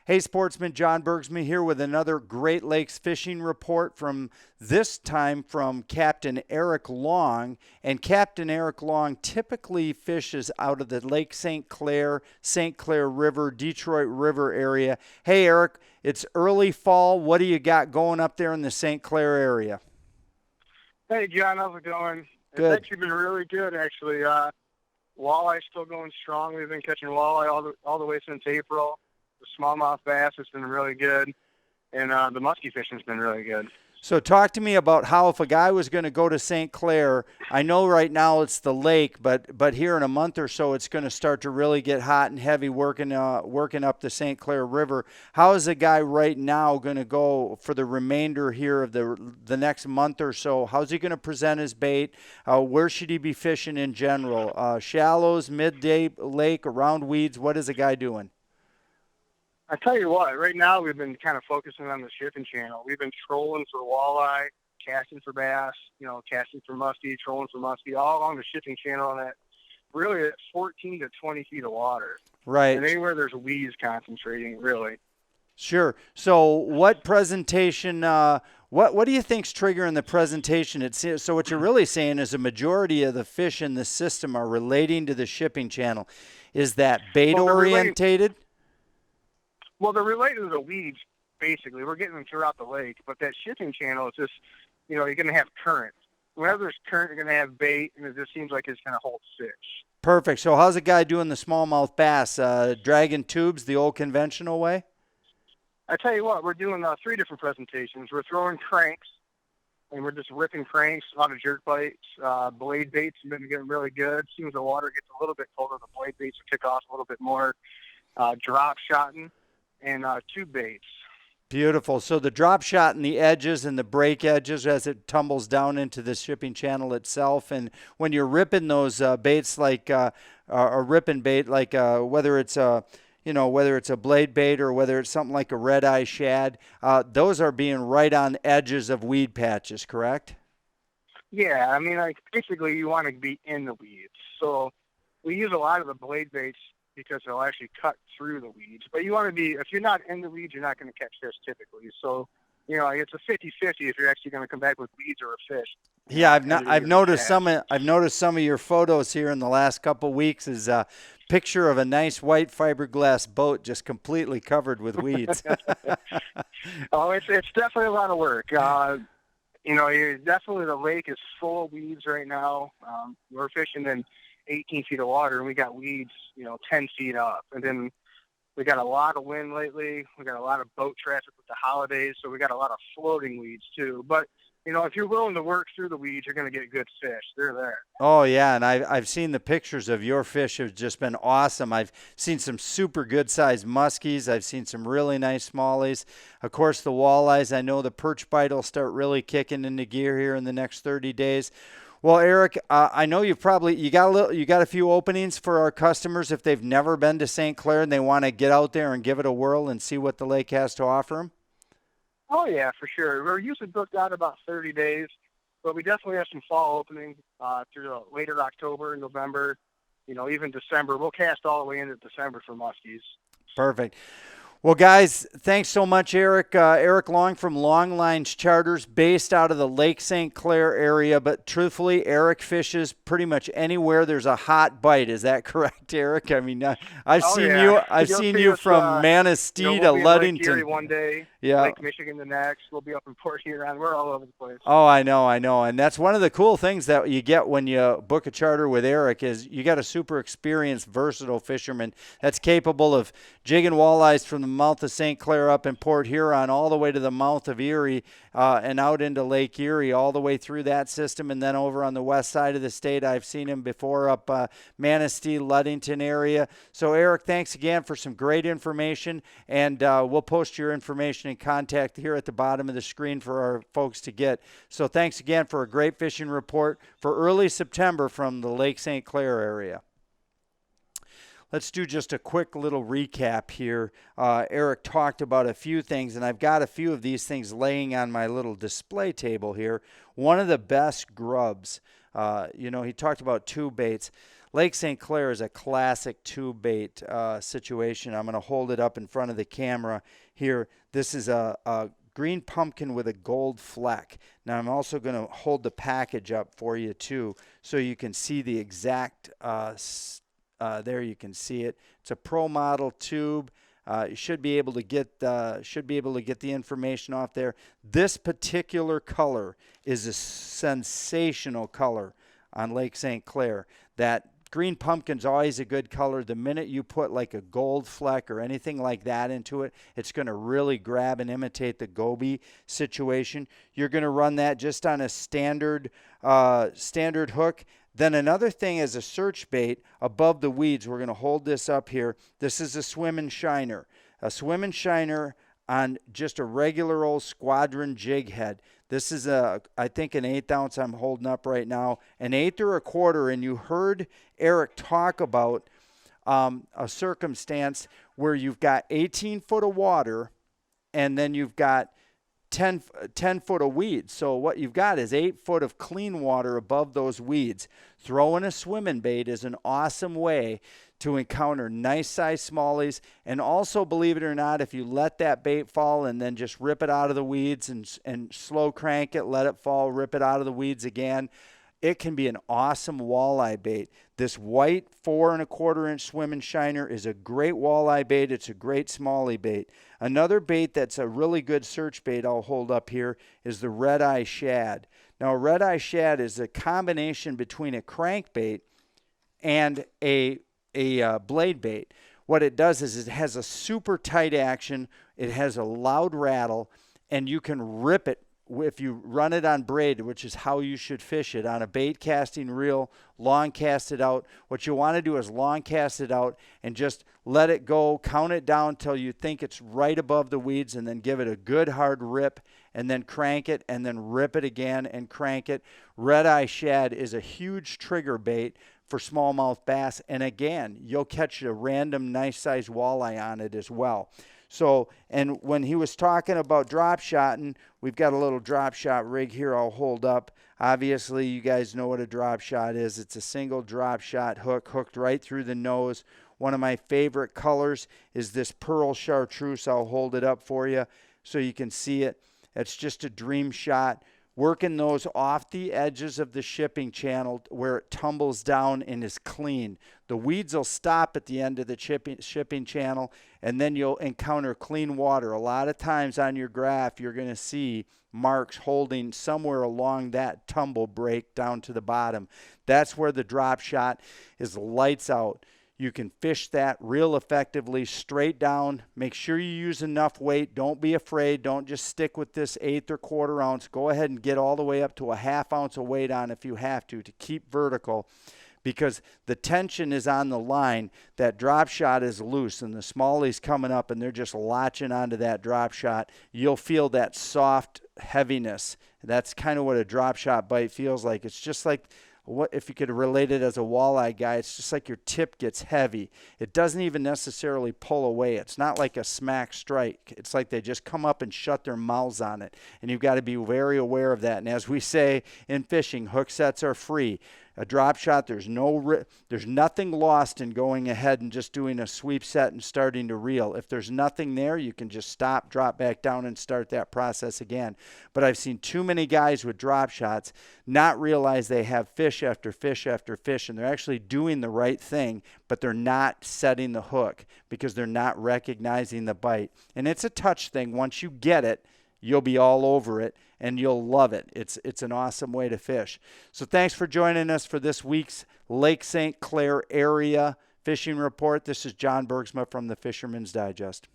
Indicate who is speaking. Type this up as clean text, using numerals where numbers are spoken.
Speaker 1: Hey, sportsman, John Bergsman here with another Great Lakes fishing report this time from Captain Eric Long. And Captain Eric Long typically fishes out of the Lake St. Clair River, Detroit River area. Hey, Eric, it's early fall. What do you got going up there in the St. Clair area?
Speaker 2: Hey, John, how's it going? It's
Speaker 1: Good.
Speaker 2: actually been really good, actually. Walleye's still going strong. We've been catching walleye all the way since April. The smallmouth bass has been really good, and the muskie fishing's been really good.
Speaker 1: So talk to me about how if a guy was going to go to St. Clair, I know right now it's the lake, but here in a month or so it's going to start to really get hot and heavy working up the St. Clair River. How is a guy right now going to go for the remainder here of the next month or so? How's he going to present his bait? Where should he be fishing in general? Shallows, midday lake, around weeds? What is a guy doing?
Speaker 2: I tell you what, right now we've been kind of focusing on the shipping channel. We've been trolling for walleye, casting for bass, casting for muskie, trolling for muskie, all along the shipping channel, and really at 14 to 20 feet of water.
Speaker 1: Right.
Speaker 2: And anywhere there's weeds concentrating, really.
Speaker 1: Sure. So what presentation, what do you think's triggering the presentation? So what you're really saying is a majority of the fish in the system are relating to the shipping channel. Is that bait orientated?
Speaker 2: Well, they're related to the weeds, basically. We're getting them throughout the lake, but that shipping channel is just, you're going to have current. Whenever there's current, you're going to have bait, and it just seems like it's going to hold fish.
Speaker 1: Perfect. So how's a guy doing the smallmouth bass? Dragging tubes the old conventional way?
Speaker 2: I tell you what, we're doing 3 different presentations. We're throwing cranks, and we're just ripping cranks, a lot of jerk bites. Blade baits have been getting really good. As soon as the water gets a little bit colder, the blade baits will kick off a little bit more. Drop shotting. And tube baits.
Speaker 1: Beautiful. So the drop shot and the edges and the break edges as it tumbles down into the shipping channel itself. And when you're ripping those baits like a ripping bait, like whether it's a blade bait or whether it's something like a red eye shad, those are being right on edges of weed patches, correct?
Speaker 2: Yeah, I mean, basically you want to be in the weeds. So we use a lot of the blade baits because they'll actually cut through the weeds. But you want to be, if you're not in the weeds, you're not going to catch fish typically. So, it's a 50-50 if you're actually going to come back with weeds or a fish.
Speaker 1: Yeah, I've noticed some of your photos here in the last couple of weeks is a picture of a nice white fiberglass boat just completely covered with weeds.
Speaker 2: Oh, it's definitely a lot of work. Definitely the lake is full of weeds right now. We're fishing in 18 feet of water, and we got weeds, 10 feet up. And then we got a lot of wind lately. We got a lot of boat traffic with the holidays, so we got a lot of floating weeds too. But, if you're willing to work through the weeds, you're going to get good fish. They're there.
Speaker 1: Oh, yeah, and I've seen the pictures of your fish have just been awesome. I've seen some super good-sized muskies. I've seen some really nice smallies. Of course, the walleyes. I know the perch bite will start really kicking into gear here in the next 30 days. Well, Eric, I know you got a few openings for our customers if they've never been to St. Clair and they want to get out there and give it a whirl and see what the lake has to offer them.
Speaker 2: Oh yeah, for sure. We're usually booked out about 30 days, but we definitely have some fall openings through later October, November, even December. We'll cast all the way into December for muskies.
Speaker 1: Perfect. Well, guys, thanks so much, Eric. Eric Long from Long Lines Charters, based out of the Lake St. Clair area. But truthfully, Eric fishes pretty much anywhere there's a hot bite. Is that correct, Eric? I mean, I've seen you from Manistee to
Speaker 2: we'll
Speaker 1: Ludington.
Speaker 2: Lake Erie one day,
Speaker 1: yeah.
Speaker 2: Lake Michigan the next. We'll be up in Port Huron. We're all over the place.
Speaker 1: Oh, I know. And that's one of the cool things that you get when you book a charter with Eric is you got a super experienced, versatile fisherman that's capable of jigging walleyes from the mouth of St. Clair up in Port Huron all the way to the mouth of Erie and out into Lake Erie, all the way through that system, and then over on the west side of the state. I've seen him before up Manistee, Ludington area. So, Eric, thanks again for some great information, and we'll post your information and contact here at the bottom of the screen for our folks to get. So thanks again for a great fishing report for early September from the Lake St. Clair area. Let's do just a quick little recap here. Eric talked about a few things, and I've got a few of these things laying on my little display table here. One of the best grubs He talked about tube baits. Lake St. Clair is a classic tube bait situation. I'm going to hold it up in front of the camera here. This is a green pumpkin with a gold fleck. Now I'm also going to hold the package up for you too, so you can see the exact. There you can see it. It's a pro model tube. You should be able to get the information off there. This particular color is a sensational color on Lake St. Clair. That green pumpkin's always a good color. The minute you put like a gold fleck or anything like that into it, it's going to really grab and imitate the goby situation. You're going to run that just on a standard hook. Then another thing as a search bait above the weeds, we're going to hold this up here. This is a swim and shiner. A swim and shiner on just a regular old squadron jig head. This is I think an 1/8 ounce I'm holding up right now, an 1/8 or a 1/4. And you heard Eric talk about a circumstance where you've got 18 foot of water and then you've got 10 foot of weeds. So what you've got is 8 foot of clean water above those weeds. Throwing a swimming bait is an awesome way to encounter nice size smallies. And also, believe it or not, if you let that bait fall and then just rip it out of the weeds and slow crank it, let it fall, rip it out of the weeds again, it can be an awesome walleye bait. This white 4 1/4 inch swim and shiner is a great walleye bait. It's a great smallie bait. Another bait that's a really good search bait I'll hold up here is the red eye shad. Now, a red eye shad is a combination between a crankbait and a blade bait. What it does is it has a super tight action. It has a loud rattle, and you can rip it if you run it on braid, which is how you should fish it, on a bait casting reel, long cast it out. What you want to do is long cast it out and just let it go, count it down till you think it's right above the weeds, and then give it a good hard rip, and then crank it, and then rip it again and crank it. Red eye shad is a huge trigger bait for smallmouth bass, and again, you'll catch a random nice size walleye on it as well. So, and when he was talking about drop shotting, we've got a little drop shot rig here I'll hold up. Obviously, you guys know what a drop shot is. It's a single drop shot hook hooked right through the nose. One of my favorite colors is this pearl chartreuse. I'll hold it up for you so you can see it. It's just a dream shot. Working those off the edges of the shipping channel where it tumbles down and is clean. The weeds will stop at the end of the shipping channel, and then you'll encounter clean water. A lot of times on your graph, you're going to see marks holding somewhere along that tumble break down to the bottom. That's where the drop shot is lights out. You can fish that real effectively straight down. Make sure you use enough weight. Don't be afraid. Don't just stick with this 1/8 or 1/4 ounce. Go ahead and get all the way up to a 1/2 ounce of weight on if you have to keep vertical, because the tension is on the line. That drop shot is loose and the smallie's coming up and they're just latching onto that drop shot. You'll feel that soft heaviness. That's kind of what a drop shot bite feels like. It's just like, what if you could relate it as a walleye guy, it's just like your tip gets heavy. It doesn't even necessarily pull away. It's not like a smack strike. It's like they just come up and shut their mouths on it. And you've got to be very aware of that. And as we say in fishing, hook sets are free. A drop shot, there's nothing lost in going ahead and just doing a sweep set and starting to reel. If there's nothing there, you can just stop, drop back down, and start that process again. But I've seen too many guys with drop shots not realize they have fish after fish after fish, and they're actually doing the right thing, but they're not setting the hook because they're not recognizing the bite. And it's a touch thing. Once you get it, you'll be all over it, and you'll love it. It's an awesome way to fish. So thanks for joining us for this week's Lake St. Clair area fishing report. This is John Bergsma from the Fisherman's Digest.